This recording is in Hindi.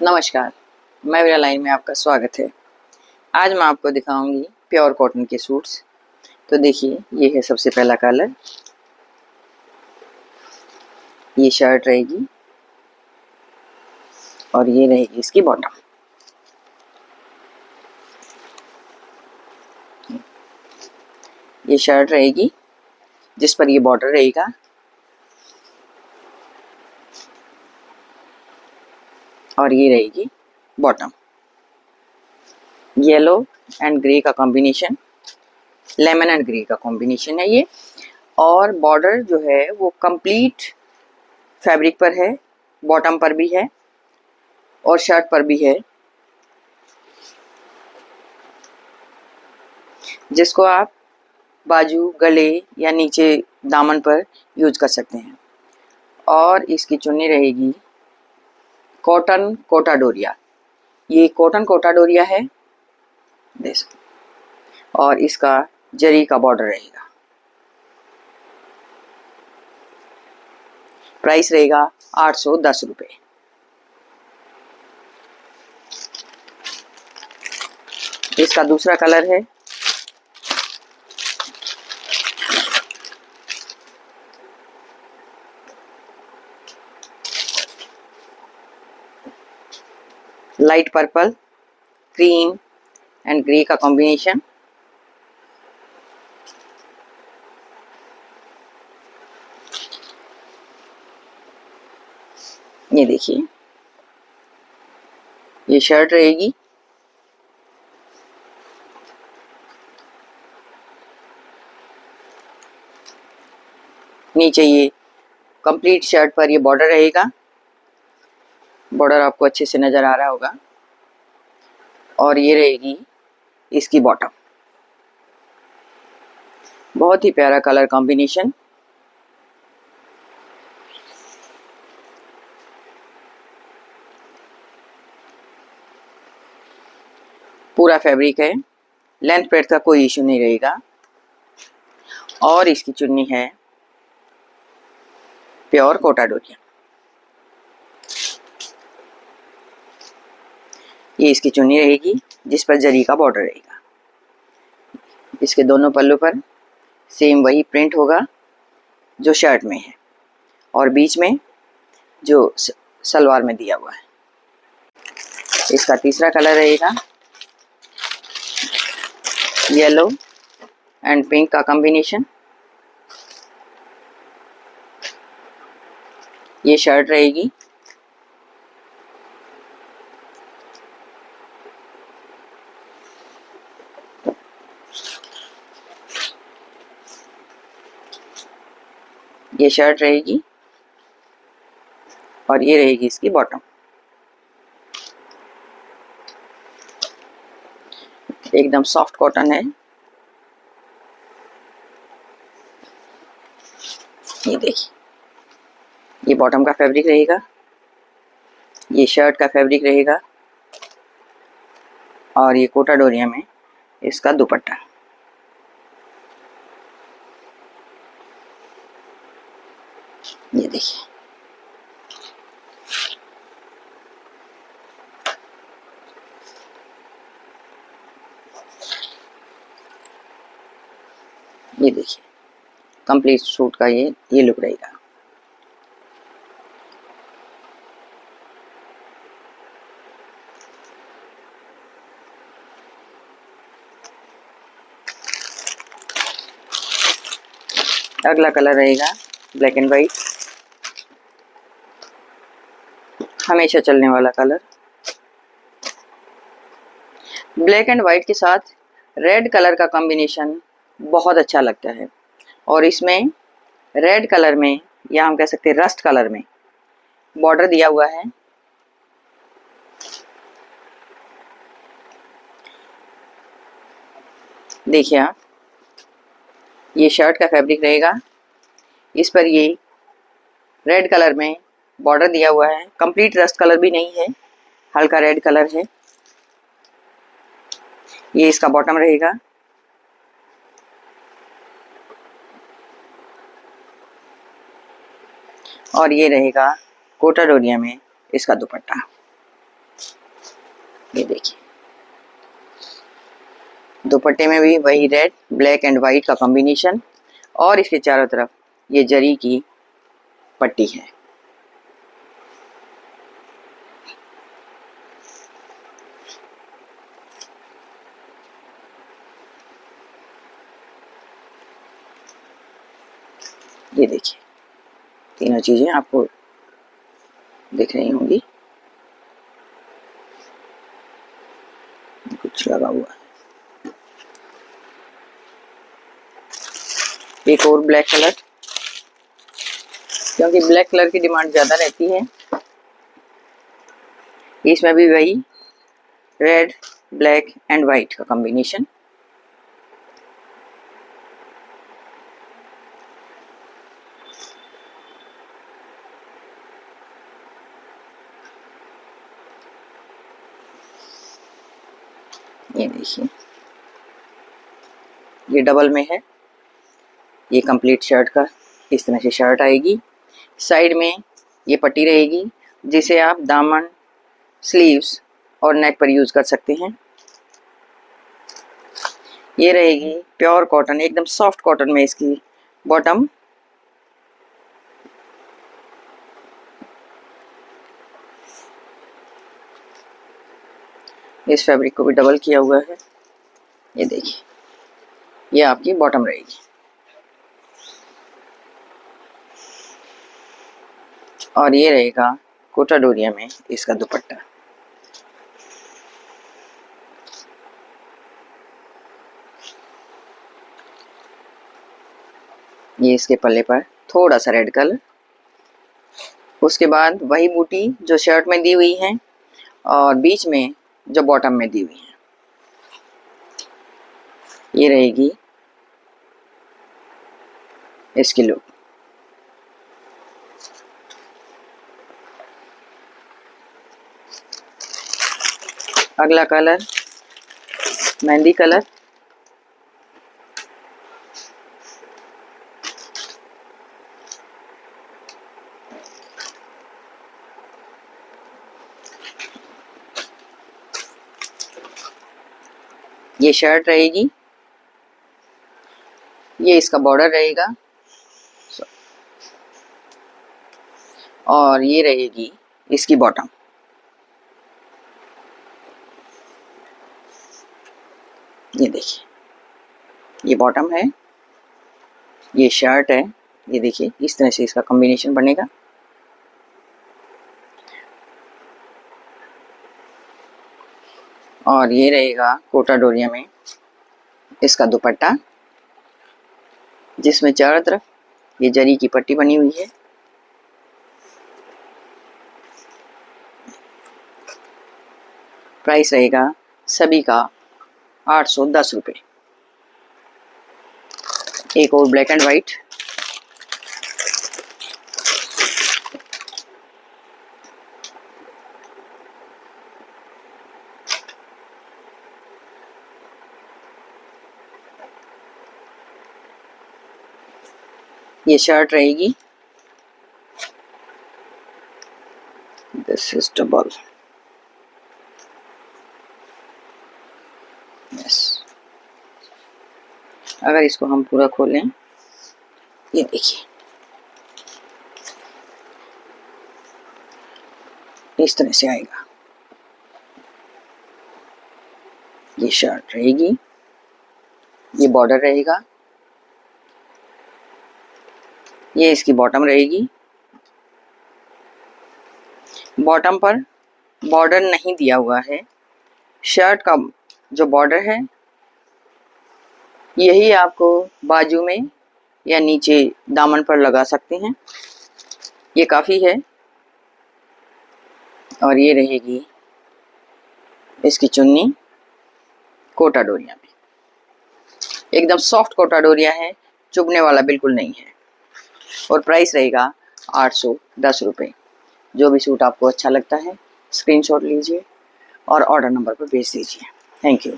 नमस्कार, मैं मेरा लाइन में आपका स्वागत है। आज मैं आपको दिखाऊंगी प्योर कॉटन के सूट्स। तो देखिए, ये है सबसे पहला कलर। ये शर्ट रहेगी और ये रहेगी इसकी बॉटम। ये शर्ट रहेगी जिस पर ये बॉर्डर रहेगा और ये रहेगी बॉटम। येलो एंड ग्रे का कॉम्बिनेशन, लेमन एंड ग्रे का कॉम्बिनेशन है ये। और बॉर्डर जो है वो कंप्लीट फैब्रिक पर है, बॉटम पर भी है और शर्ट पर भी है, जिसको आप बाजू, गले या नीचे दामन पर यूज कर सकते हैं। और इसकी चुन्नी रहेगी कॉटन कोटा डोरिया। ये कॉटन कोटा डोरिया है और इसका जरी का बॉर्डर रहेगा। प्राइस रहेगा 810 रुपये। इसका दूसरा कलर है light purple, cream and grey का कॉम्बिनेशन। ये देखिए, ये शर्ट रहेगी। नीचे ये कंप्लीट शर्ट पर ये बॉर्डर रहेगा। बॉर्डर आपको अच्छे से नजर आ रहा होगा। और ये रहेगी इसकी बॉटम। बहुत ही प्यारा कलर कॉम्बिनेशन। पूरा फैब्रिक है, लेंथ ब्रेड्थ का कोई इशू नहीं रहेगा। और इसकी चुन्नी है प्योर कोटा डोरिया। ये इसकी चुन्नी रहेगी जिस पर जरी का बॉर्डर रहेगा। इसके दोनों पल्लू पर सेम वही प्रिंट होगा जो शर्ट में है और बीच में जो सलवार में दिया हुआ है। इसका तीसरा कलर रहेगा येलो एंड पिंक का कॉम्बिनेशन। ये शर्ट रहेगी। ये शर्ट रहेगी और ये रहेगी इसकी बॉटम। एकदम सॉफ्ट कॉटन है। ये देखिए, ये बॉटम का फैब्रिक रहेगा, ये शर्ट का फैब्रिक रहेगा और ये कोटा डोरिया में इसका दुपट्टा। ये देखिए, ये देखिए कंप्लीट सूट का ये लुक रहेगा। अगला कलर रहेगा ब्लैक एंड वाइट, हमेशा चलने वाला कलर। ब्लैक एंड वाइट के साथ रेड कलर का कॉम्बिनेशन बहुत अच्छा लगता है। और इसमें रेड कलर में या हम कह सकते हैं रस्ट कलर में बॉर्डर दिया हुआ है। देखिए आप, ये शर्ट का फैब्रिक रहेगा। इस पर ये रेड कलर में बॉर्डर दिया हुआ है। कंप्लीट रस्ट कलर भी नहीं है, हल्का रेड कलर है। ये इसका बॉटम रहेगा। और ये रहेगा कोटा डोरिया में इसका दुपट्टा। ये देखिए, दुपट्टे में भी वही रेड, ब्लैक एंड वाइट का कॉम्बिनेशन और इसके चारों तरफ ये जरी की पट्टी है। ये देखिए, तीनों चीजें आपको दिख रही होंगी। कुछ लगा हुआ है। एक और ब्लैक कलर, क्योंकि ब्लैक कलर की डिमांड ज़्यादा रहती है। इसमें भी वही रेड, ब्लैक एंड वाइट का कॉम्बिनेशन। ये देखिए, ये डबल में है। ये कंप्लीट शर्ट का इस तरह से शर्ट आएगी। साइड में ये पट्टी रहेगी जिसे आप दामन, स्लीव्स और नेक पर यूज़ कर सकते हैं। ये रहेगी प्योर कॉटन, एकदम सॉफ्ट कॉटन में इसकी बॉटम। इस फैब्रिक को भी डबल किया हुआ है। ये देखिए, ये आपकी बॉटम रहेगी और ये रहेगा कोटा डोरिया में इसका दुपट्टा। ये इसके पल्ले पर थोड़ा सा रेड कलर, उसके बाद वही बूटी जो शर्ट में दी हुई है और बीच में जो बॉटम में दी हुई है। ये रहेगी इसकी लुक। अगला कलर मेहंदी कलर। ये शर्ट रहेगी, ये इसका बॉर्डर रहेगा और ये रहेगी इसकी बॉटम। ये देखिए, ये बॉटम है, ये शर्ट है। ये देखिए, इस तरह से इसका कॉम्बिनेशन बनेगा। और ये रहेगा कोटा डोरिया में इसका दुपट्टा, जिसमें चारों तरफ ये जरी की पट्टी बनी हुई है। प्राइस रहेगा सभी का 810 रुपये। एक और ब्लैक एंड वाइट। ये शर्ट रहेगी, दिस इज डबल। यस, अगर इसको हम पूरा खोलें, ये देखिए इस तरह से आएगा। ये शर्ट रहेगी, ये बॉर्डर रहेगा, ये इसकी बॉटम रहेगी। बॉटम पर बॉर्डर नहीं दिया हुआ है। शर्ट का जो बॉर्डर है यही आपको बाजू में या नीचे दामन पर लगा सकते हैं, ये काफ़ी है। और ये रहेगी इसकी चुन्नी कोटा डोरिया में, एकदम सॉफ्ट कोटा डोरिया है, चुभने वाला बिल्कुल नहीं है। और प्राइस रहेगा 810 रुपये। जो भी सूट आपको अच्छा लगता है स्क्रीनशॉट लीजिए और ऑर्डर नंबर पर भेज दीजिए। Thank you.